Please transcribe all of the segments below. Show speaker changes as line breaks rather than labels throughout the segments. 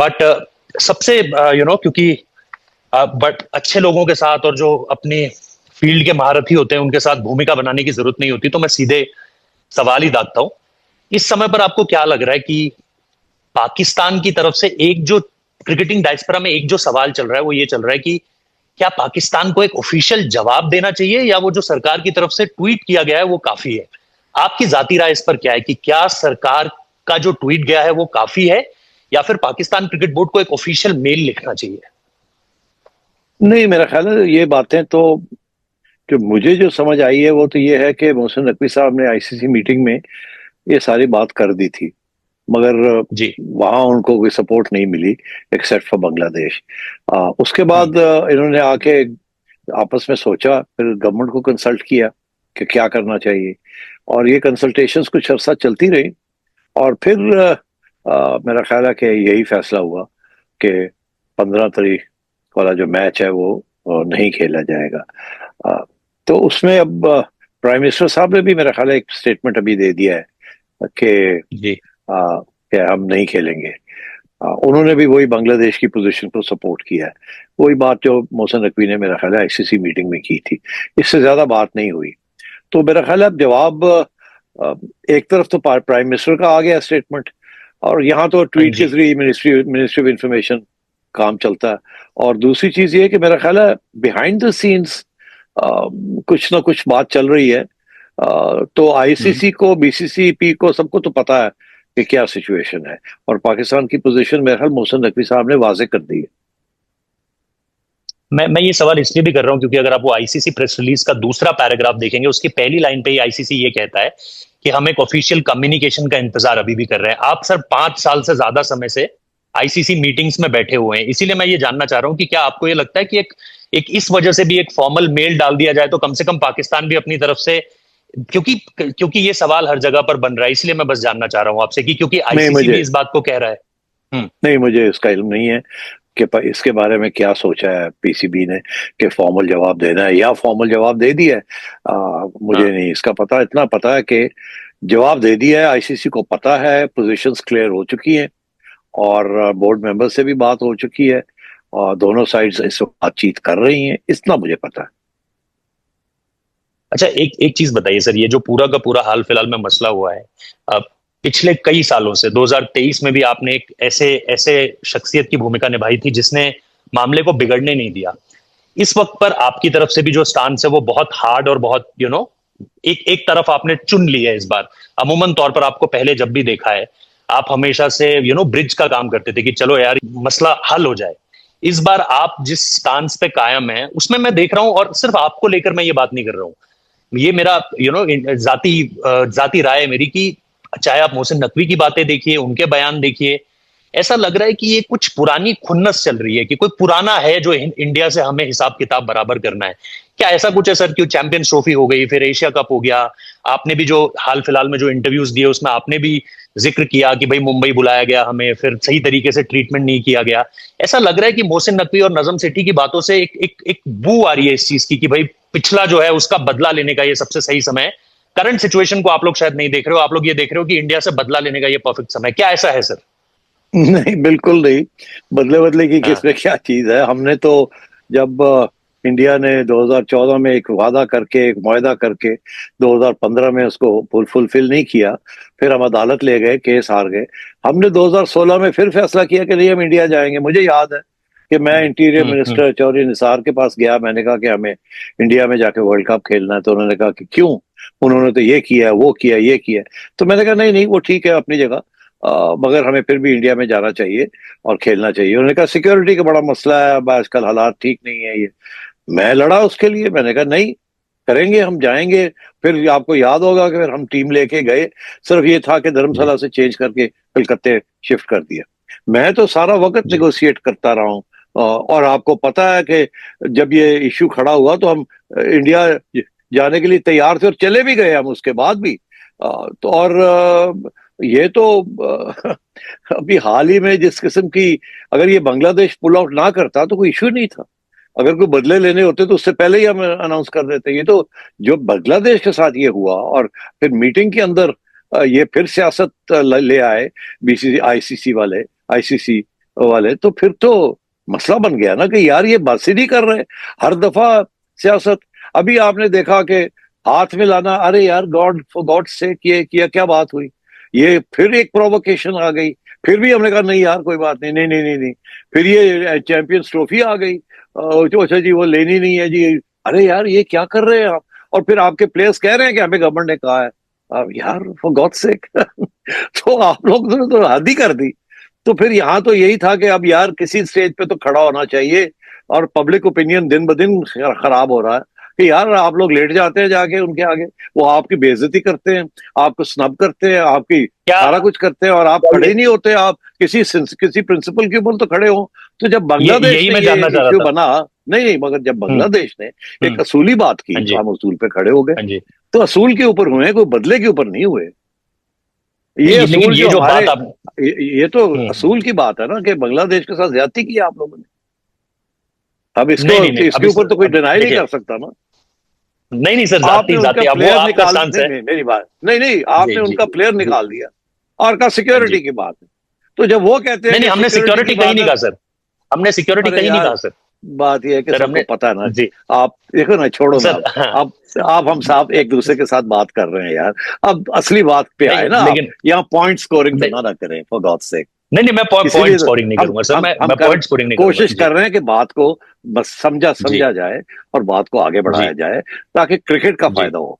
But सबसे क्योंकि but अच्छे लोगों के साथ और जो अपने फील्ड के महारथी होते हैं उनके साथ भूमिका बनाने की जरूरत नहीं होती, तो मैं सीधे सवाल ही दागता हूं। इस समय पर आपको क्या लग रहा है कि पाकिस्तान की तरफ से एक जो क्रिकेटिंग डायस्पोरा में एक जो सवाल चल रहा है वो ये चल रहा है कि क्या पाकिस्तान को एक ऑफिशियल जवाब देना चाहिए या वो जो सरकार की तरफ से ट्वीट किया गया है वो काफी है? आपकी जाती राय इस पर क्या है कि क्या सरकार का जो ट्वीट गया है वो काफी है या फिर पाकिस्तान क्रिकेट बोर्ड को एक ऑफिशियल मेल लिखना चाहिए?
नहीं, मेरा ख्याल है ये बातें तो जो मुझे जो समझ आई है वो तो ये है कि मोहसिन नकवी साहब ने आईसीसी मीटिंग में ये सारी बात कर दी थी, मगर
जी।
वहां उनको कोई सपोर्ट नहीं मिली एक्सेप्ट फॉर बांग्लादेश। उसके
हम्म।
बाद इन्होंने आके आपस में सोचा, फिर गवर्नमेंट को कंसल्ट किया कि क्या करना चाहिए, और ये कंसल्टेशंस कुछ अरसा चलती रही, और फिर मेरा ख्याल है कि यही फैसला हुआ कि 15 तारीख वाला जो मैच है वो नहीं खेला जाएगा। अ, तो उसमें अब प्राइम मिनिस्टर साहब ने भी मेरा ख्याल है एक स्टेटमेंट अभी दे दिया है कि
जी।
कि हम नहीं खेलेंगे। उन्होंने भी वही बांग्लादेश की पोजीशन को सपोर्ट किया है, वही बात जो मोहसिन नकवी ने मेरा ख्याल है आईसीसी मीटिंग में की थी। इससे ज्यादा बात नहीं हुई। तो मेरा ख्याल है अब जवाब अ, एक तरफ तो प्राइम मिनिस्टर का आ गया स्टेटमेंट, और यहाँ तो
हाँ
ट्वीट के
जी।
जरिए मिनिस्ट्री मिनिस्ट्री ऑफ इंफॉर्मेशन काम चलता है। और दूसरी चीज ये है कि मेरा ख्याल है बिहाइंड द सीन्स कुछ ना कुछ बात चल रही है। तो
हम्म।
आईसीसी को, बीसीसीपी को, सबको तो पता है कि क्या सिचुएशन है, और पाकिस्तान की पोजीशन मेरे ख्याल मोहसिन नकवी साहब ने वाजे कर दी है।
मैं ये सवाल इसलिए भी कर रहा हूं क्योंकि अगर आप वो आईसीसी प्रेस रिलीज का दूसरा पैराग्राफ देखेंगे उसकी पहली लाइन पे ही आईसीसी ये कहता है कि हम एक ऑफिशियल कम्युनिकेशन का इंतजार अभी भी कर रहे हैं। आप सर 5 साल से ज्यादा समय से आईसीसी मीटिंग्स में बैठे हुए हैं, इसीलिए मैं ये जानना चाह रहा हूं कि क्या आपको ये लगता है कि एक इस वजह से भी एक फॉर्मल मेल डाल दिया जाए तो कम से कम पाकिस्तान भी अपनी तरफ से, क्योंकि क्योंकि ये सवाल हर जगह पर बन रहा है, इसलिए मैं बस जानना चाह रहा हूं आपसे कि क्योंकि
नहीं
आईसीसी भी
मुझे
इस बात को कह रहा है। हम्म।
नहीं मुझे इसका इल्म नहीं है कि इसके बारे में क्या सोचा है पीसीबी ने, कि फॉर्मल जवाब देना है या फॉर्मल जवाब दे दिया है। मुझे
हाँ।
नहीं इसका पता। इतना पता है कि जवाब दे दिया है, आईसीसी को पता है, पोजीशंस क्लियर हो चुकी हैं, और बोर्ड मेंबर से भी बात हो चुकी है, और दोनों साइड्स इस वक्त बातचीत कर रही हैं, इतना मुझे पता है।
अच्छा, एक एक चीज बताइए सर, ये जो पूरा का पूरा हाल फिलहाल में मसला हुआ है, पिछले कई सालों से 2023 में भी आपने एक ऐसे ऐसे शख्सियत की भूमिका निभाई थी जिसने मामले को बिगड़ने नहीं दिया। इस वक्त पर आपकी तरफ से भी जो स्टांस है वो बहुत हार्ड और बहुत एक एक तरफ आपने चुन ली है इस बार। अमूमन तौर पर आपको पहले जब भी देखा है आप हमेशा से ब्रिज का काम करते थे कि चलो यार मसला हल हो जाए। इस बार आप जिस स्टांस पे कायम है उसमें मैं देख रहा हूं, और सिर्फ आपको लेकर मैं ये बात नहीं कर रहा हूं, ये मेरा जाती जाती राय है मेरी कि चाहे आप मोहसिन नकवी की बातें देखिए, उनके बयान देखिए, ऐसा लग रहा है कि ये कुछ पुरानी खुन्नस चल रही है कि कोई पुराना है जो इंडिया से हमें हिसाब किताब बराबर करना है। क्या ऐसा कुछ है सर? क्यों चैंपियंस ट्रॉफी हो गई, फिर एशिया कप हो गया, आपने भी जो हाल फिलहाल में जो इंटरव्यूज दिए उसमें आपने भी जिक्र किया कि भाई मुंबई बुलाया गया हमें, फिर सही तरीके से ट्रीटमेंट नहीं किया गया। ऐसा लग रहा है कि मोहसिन नकवी और नजम सेठी की बातों से एक बू आ रही है इस चीज की कि भाई पिछला जो है उसका बदला लेने का ये सबसे सही समय है। करंट सिचुएशन को आप लोग शायद नहीं देख रहे हो, आप लोग ये देख रहे हो कि इंडिया से बदला लेने का ये परफेक्ट समय। क्या ऐसा है सर?
नहीं, बिल्कुल नहीं। बदले बदले की
हाँ।
किसमें क्या चीज है? हमने तो जब इंडिया ने 2014 में एक वादा करके, एक मुआहदा करके 2015 में उसको फुलफिल नहीं किया, फिर हम अदालत ले गए, केस हार गए। हमने 2016 में फिर फैसला किया कि नहीं, हम इंडिया जाएंगे। मुझे याद है कि मैं इंटीरियर
हम्म।
मिनिस्टर चौधरी निसार के पास गया, मैंने कहा कि हमें इंडिया में जाके वर्ल्ड कप खेलना है। तो उन्होंने कहा कि क्यों? उन्होंने तो ये किया, वो किया, ये किया। तो मैंने कहा नहीं नहीं, वो ठीक है अपनी जगह, मगर हमें फिर भी इंडिया में जाना चाहिए और खेलना चाहिए। उन्होंने कहा सिक्योरिटी का बड़ा मसला है, अब आजकल हालात ठीक नहीं है ये। मैं लड़ा उसके लिए, मैंने कहा नहीं, करेंगे, हम जाएंगे। फिर आपको याद होगा कि फिर हम टीम लेके गए, सिर्फ ये था कि
जी।
धर्मशाला से चेंज करके कलकत्ते शिफ्ट कर दिया। मैं तो सारा वक्त
जी।
निगोशिएट करता रहा हूँ। और आपको पता है कि जब ये इश्यू खड़ा हुआ तो हम इंडिया जाने के लिए तैयार थे, और चले भी गए हम उसके बाद भी। तो और ये तो अभी हाल ही में जिस किस्म की, अगर ये बांग्लादेश पुल आउट ना करता तो कोई इश्यू नहीं था। अगर कोई बदले लेने होते तो उससे पहले ही हम अनाउंस कर देते। ये तो जो बांग्लादेश के साथ ये हुआ, और फिर मीटिंग के अंदर ये फिर सियासत ले आए बीसीसी, आईसीसी वाले, आईसीसी वाले, तो फिर तो मसला बन गया ना कि यार ये बस ही नहीं कर रहे हर दफा सियासत। अभी आपने देखा कि हाथ में लाना, अरे यार गॉड फॉर गॉड से किए किया, क्या बात हुई? ये फिर एक प्रोवोकेशन आ गई। फिर भी हमने कहा नहीं यार कोई बात नहीं, नहीं नहीं नहीं नहीं। फिर ये चैंपियंस ट्रॉफी आ गई, तो अच्छा जी वो लेनी नहीं है जी। अरे यार ये क्या कर रहे हैं आप? और फिर आपके प्लेयर्स कह रहे हैं कि हमें गवर्नमेंट ने कहा है। अब यार फॉर गॉड सेक तो आप लोग तो हद ही कर दी। तो फिर यहाँ तो यही था कि अब यार किसी स्टेज पे तो खड़ा होना चाहिए। और पब्लिक ओपिनियन दिन ब दिन खराब हो रहा है कि यार आप लोग लेट जाते हैं जाके उनके आगे, वो आपकी बेइज्जती करते हैं, आपको स्नब करते हैं, आपकी
क्या
सारा कुछ करते हैं, और आप खड़े ही नहीं होते। आप किसी प्रिंसिपल के ऊपर तो खड़े हो। तो जब
ये
बांग्लादेश
यही
ने
मैं
ये
जानना चाह रहा
इश्यू
था।
बना, नहीं नहीं, मगर जब
हम्म।
बांग्लादेश ने एक
हम्म।
असूली बात की
हाँ
तो
जी।
हम असूल पे खड़े हो गए।
हाँ जी।
तो असूल के ऊपर हुए, कोई बदले के ऊपर नहीं हुए। ये
नहीं लेकिन
असूल
ये
जो
जो
हमारे,
बात आप।
ये तो
हम्म।
असूल की बात है ना कि बांग्लादेश के साथ ज्यादती की है आप लोगों ने। अब
नहीं नहीं नहीं,
इसके
अभी
ऊपर तो कोई
अब
डिनाई नहीं
देखिए।
कर सकता ना।
नहीं नहीं सर,
आपने
जाति
उनका
जाति अब वो
प्लेयर
आपका
निकाल,
स्टांस
नहीं
है।
नहीं मेरी बात, नहीं नहीं,
जी
आपने
जी
उनका प्लेयर
जी।
निकाल दिया और कहा
हाँ
सिक्योरिटी
जी।
की बात है। तो जब वो कहते हैं
नहीं नहीं,
कि
हमने
सिक्योरिटी की
सिक्योरिटी कहीं
बात
नहीं
है,
कहा सर। हमने सिक्योरिटी
अरे
कहीं नहीं
यार
कहा सर।
बात यह है कि
सर
सबको
हमने।
पता है ना।
जी।
आप देखो ना, छोड़ो ना
सर
अब।
हाँ।
आप हम साहब एक दूसरे के साथ बात कर रहे हैं यार। अब असली बात पे आए
नहीं
ना आप।
लेकिन।
यहाँ पॉइंट स्कोरिंग तो
नहीं
ना करें फॉर गॉड सेक।
नहीं नहीं, मैं
इसीलिए
पॉइंट
तो
स्कोरिंग नहीं
हम
करूंगा सर,
हम हम
मैं
कर
पॉइंट स्कोरिंग नहीं करूंगा
कोशिश
जी।
कर रहे हैं कि बात को बस समझा
जी
समझा जाए और बात को आगे बढ़ाया
जी
जाए, ताकि क्रिकेट का
जी।
फायदा हो।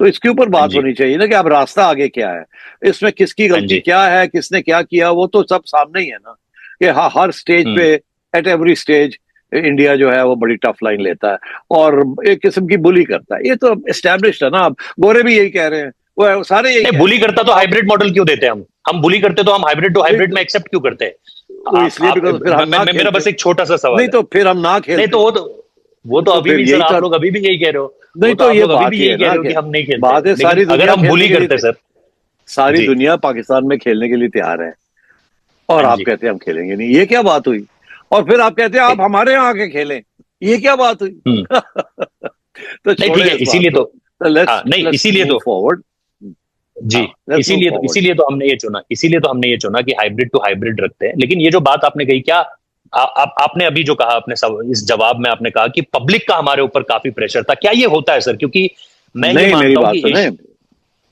तो इसके ऊपर
हाँ
बात
जी।
होनी चाहिए ना कि अब रास्ता आगे क्या है, इसमें किसकी
हाँ
गलती
जी।
क्या है, किसने क्या किया, वो तो सब सामने ही है ना। कि हाँ, हर स्टेज
हम्म।
पे, एट एवरी स्टेज इंडिया जो है वो बड़ी टफ लाइन लेता है और एक किस्म की बुली करता है। ये तो एस्टेब्लिश्ड है ना। अब गोरे भी यही कह रहे हैं, वो सारे यही
नहीं,
कह रहे
बुली
हैं।
करता तो
आप
हाइब्रिड मॉडल क्यों देते हैं हम बुली करते तो हम हाइब्रिड टू
नहीं
हाइब्रिड
तो,
में एक्सेप्ट क्यों करते हैं?
वो
आप
इसलिए
आप
बिकॉज फिर हम ना
मेरा
खेलते,
बस एक छोटा सा
नहीं
सवाल है।
तो फिर हम ना
नहीं
खेलते।
तो वो तो
तो
अभी
फिर
भी सर,
यही था।
आप लोग अभी भी यही कह रहे हो।
नहीं
वो तो
तो
आप
ये
लोग अभी
बात
भी
ही
यही
है
कह
ना
रहे हो
कि
कि हम नहीं खेलते,
बात है,
लेकिन
सारी
अगर
दुनिया
हम
खेलने
बुली
के लिए,
करते सर।
सारी
जी।
दुनिया पाकिस्तान में खेलने के लिए तैयार है, और
हाँ
आप
जी।
कहते हैं हम खेलेंगे नहीं, ये क्या बात हुई? और फिर आप कहते हैं आप
नहीं।
हमारे यहाँ आके खेलें, ये क्या बात हुई?
हम्म।
तो
नहीं ठीक
छोड़े
है,
इस बात
इसीलिए
को।
तो।
तो
हाँ
लेट्स
नहीं,
लेट्स
इसीलिए
मूव
तो।
फॉरवर्ड।
जी।
हाँ, लेट्स मूव फॉरवर्ड।
इसीलिए तो हमने ये चुना कि हाइब्रिड टू हाइब्रिड रखते हैं। लेकिन ये जो बात आपने कही, क्या आपने अभी जो कहा, आपने इस जवाब में आपने कहा कि पब्लिक का हमारे ऊपर काफी प्रेशर था, क्या ये होता है सर? क्योंकि मैं ये
नहीं मेरी
मानता हूं
बात
कि
सुने,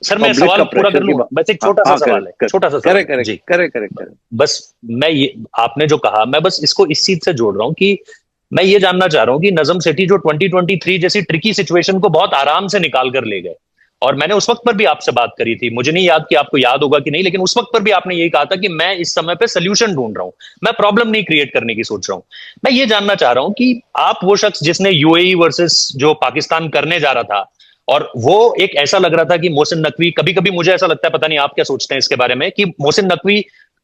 सर मैं
पब्लिक
सवाल
का
पूरा
प्रेशर
कर
की
लूं,
बात।
बस एक
हाँ
छोटा सा
हाँ, करे
सवाल है,
करे
छोटा सा
करे
सवाल है
करे
जी।
करे करे करे।
बस मैं ये, आपने जो कहा, मैं बस इसको इस चीज से जोड़ रहा हूं कि मैं ये जानना चाह रहा हूं कि नजम सेठी जो 2023 जैसी ट्रिकी सिचुएशन को बहुत आराम से निकाल कर ले गए, और मैंने उस वक्त पर भी आपसे बात करी थी, मुझे नहीं याद कि आपको याद होगा कि नहीं, लेकिन उस वक्त पर भी आपने यही कहा था कि मैं इस समय पे सोल्यूशन ढूंढ रहा हूं, मैं प्रॉब्लम नहीं क्रिएट करने की सोच रहा हूं। मैं ये जानना चाह रहा हूं कि आप वो शख्स जिसने यूएई वर्सेस जो पाकिस्तान करने जा रहा था, और वो एक ऐसा लग रहा था कि मोहसिन नकवी, कभी कभी मुझे ऐसा लगता है, पता नहीं आप क्या सोचते हैं इसके बारे में, कि मोहसिन नकवी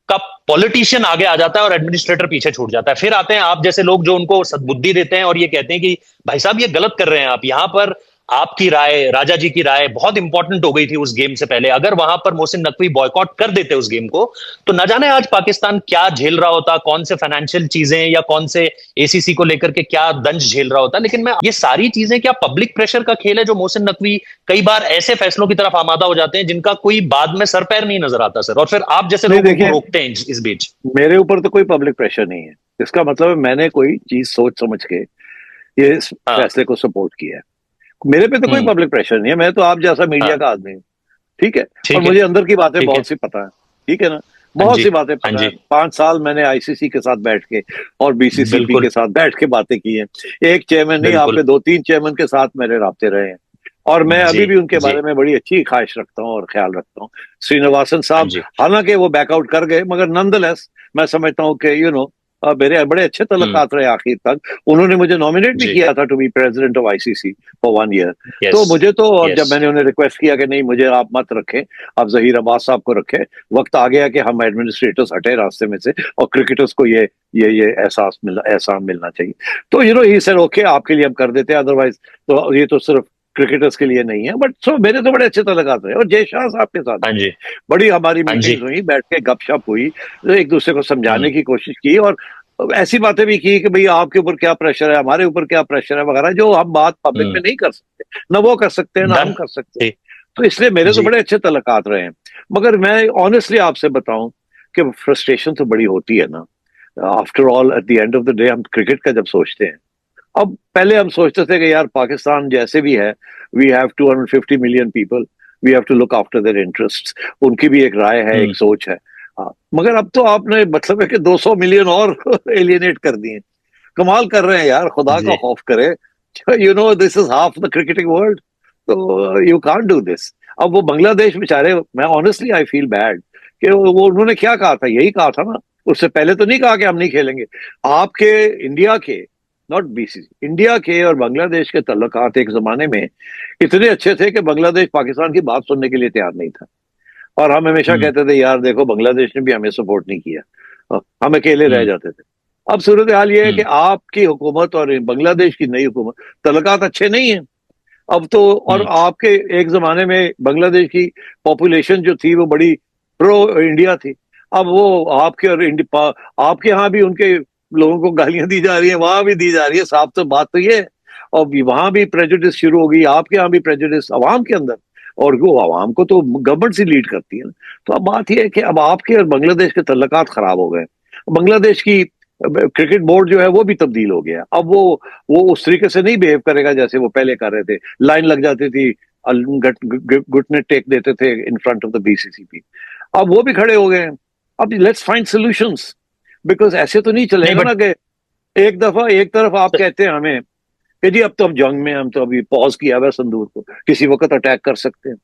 का पॉलिटिशियन आगे आ जाता है और एडमिनिस्ट्रेटर पीछे छूट जाता है। फिर आते हैं आप जैसे लोग जो उनको सद्बुद्धि देते हैं और ये कहते हैं कि भाई साहब ये गलत कर रहे हैं आप, यहां पर आपकी राय, राजा जी की राय बहुत इंपॉर्टेंट हो गई थी उस गेम से पहले, अगर वहां पर मोहसिन नकवी बॉयकॉट कर देते उस गेम को, तो न जाने आज पाकिस्तान क्या झेल रहा होता, कौन से फाइनेंशियल चीजें या कौन से एसीसी को लेकर के क्या दंश झेल रहा होता। लेकिन मैं ये सारी चीजें क्या पब्लिक प्रेशर का खेल है, जो मोहसिन नकवी कई बार ऐसे फैसलों की तरफ आमादा हो जाते हैं जिनका कोई बाद में सर पैर नहीं नजर आता सर, और फिर आप जैसे
नहीं
लोग उनको
देखिए,
रोकते हैं इस बीच।
मेरे ऊपर तो कोई पब्लिक प्रेशर नहीं है। इसका मतलब है मैंने कोई चीज सोच समझ के ये इस
हाँ।
फैसले को सपोर्ट किया है। मेरे पे तो कोई
हम्म।
पब्लिक प्रेशर नहीं है, मैं तो आप जैसा मीडिया
हाँ।
का आदमी हूँ। ठीक है। और
ठीक है।
मुझे अंदर की बातें
ठीक है।
बहुत सी पता है। ठीक है ना,
हाँ
बहुत
जी।
सी बातें
हाँ
पता है।
जी।
5 साल मैंने आईसीसी के साथ बैठ के और बीसीसीपी
बिल्कुल।
के साथ बैठ के बातें की हैं। एक चेयरमैन नहीं, आप
बिल्कुल।
पे 2-3 चेयरमैन के साथ मेरे राब्ते रहे हैं। और मैं
जी
अभी भी उनके
जी।
बारे में बड़ी अच्छी ख्वाहिश रखता हूँ और ख्याल रखता हूँ। श्रीनिवासन
हाँ
साहब,
जी।
हालांकि वो बैकआउट कर गए, मगर नंदलेस मैं समझता हूँ कि मेरे बड़े अच्छे
हम्म।
तल्लुकात रहे आखिर तक। उन्होंने मुझे नॉमिनेट भी
जी।
किया था to be president of ICC for 1 year.
Yes.
तो मुझे तो, और
यस।
जब मैंने उन्हें रिक्वेस्ट किया कि नहीं मुझे आप मत रखें, आप जहीर अब्बास साहब को रखें, वक्त आ गया कि हम एडमिनिस्ट्रेटर्स हटे रास्ते में से और क्रिकेटर्स को ये एहसास मिलना चाहिए। तो ही सर ओके, आपके लिए हम कर देते हैं, अदरवाइज तो ये तो सिर्फ क्रिकेटर्स के लिए नहीं है। बट सो मेरे तो बड़े अच्छे तल्लुकात रहे, और जय शाह साहब के साथ
हाँ जी।
बड़ी हमारी
हाँ जी।
मीटिंग्स हुई, बैठ के गपशप हुई, एक दूसरे को समझाने
हम्म।
की कोशिश की, और ऐसी बातें भी की कि भाई आपके ऊपर क्या प्रेशर है, हमारे ऊपर क्या प्रेशर है वगैरह, जो हम बात पब्लिक में
हम्म।
नहीं कर सकते, ना वो कर सकते हैं ना हम
डन।
कर सकते हैं।
ठीक।
तो इसलिए मेरे तो
जी।
बड़े अच्छे तल्लुकात रहे हैं। मगर मैं ऑनेस्टली आपसे बताऊं कि फ्रस्ट्रेशन तो बड़ी होती है ना। After all at the end of the day हम क्रिकेट का जब सोचते हैं, अब पहले हम सोचते थे कि यार पाकिस्तान जैसे भी है, we have 250 million people, we have to look after their interests, उनकी भी एक राय है, एक सोच है। हाँ, मगर अब तो आपने मतलब है कि 200 मिलियन और एलियनेट कर दिए। कमाल कर रहे हैं यार, खुदा का
जी
खौफ करे। You know this is half the cricketing world, तो यू कांट डू दिस। अब वो बांग्लादेश बेचारे, मैं ऑनेस्टली आई फील बैड कि वो उन्होंने क्या कहा था, यही कहा था ना, उससे पहले तो नहीं कहा कि हम नहीं खेलेंगे। आपके इंडिया के, नॉट बीसीसी, इंडिया के और बांग्लादेश के तल्लुकात एक जमाने में इतने अच्छे थे कि बांग्लादेश पाकिस्तान की बात सुनने के लिए तैयार नहीं था। और हम हमेशा
हम्म
कहते थे यार देखो बांग्लादेश ने भी हमें सपोर्ट नहीं किया, हम अकेले रह
हम्म
जाते थे। अब सूरत हाल ये है कि
हम्म
आपकी हुकूमत और बांग्लादेश की नई हुकूमत, तल्लुकात अच्छे नहीं है अब तो। और
हम्म
आपके एक जमाने में बांग्लादेश की पॉपुलेशन जो थी वो बड़ी प्रो इंडिया थी। अब वो आपके और आपके यहाँ भी उनके लोगों को गालियां दी जा रही है, वहां भी दी जा रही है, साफ तो बात तो ये है। और वहां भी प्रेजुडिस शुरू हो गई, आपके यहाँ भी प्रेजुडिस अवाम के अंदर, और वो अवाम को तो गवर्नमेंट से लीड करती है ना। तो अब बात यह है कि अब आपके और बांग्लादेश के तल्लुकात खराब हो गए। बांग्लादेश की क्रिकेट बोर्ड जो है वो भी तब्दील हो गया। अब वो उस तरीके से नहीं बिहेव करेगा जैसे वो पहले कर रहे थे। लाइन लग जाती थी, घुटने टेक देते थे इन फ्रंट ऑफ द बीसीसीपी। अब वो भी खड़े हो गए हैं। अब लेट्स फाइंड सॉल्यूशंस, बिकॉज ऐसे तो नहीं
नहीं
चलेगा
बट
ना कि एक दफा एक तरफ आप कहते हैं हमें कि जी अब तो हम जंग में, हम तो अभी पॉज किया हुआ है संदूर को, किसी वक्त अटैक कर सकते हैं।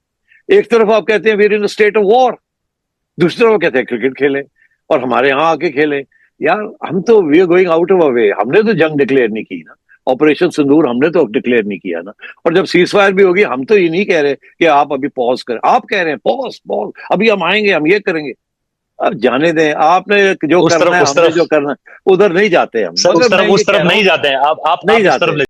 एक तरफ आप कहते हैं we are in state of war, दूसरी तरफ कहते हैं क्रिकेट खेले और हमारे यहाँ आके खेले। यार हम तो we are going out of a way, हमने तो जंग डिक्लेयर नहीं की ना, ऑपरेशन सिंदूर हमने तो डिक्लेयर नहीं किया ना। और जब सीज फायर भी होगी, हम तो ये नहीं कह रहे कि आप अभी पॉज करें, आप कह रहे हैं पॉज पॉज, अभी हम आएंगे, हम ये करेंगे। अब जाने दें, आपने जो
उस
करना
तरफ
है,
उस
हमने
तरफ
जो करना है, उधर नहीं जाते हम,
सर
मगर मैं ये
उस
कह
तरफ
रहा
नहीं
हूँ
जाते हैं, आप
नहीं
आप उस तरफ
जाते।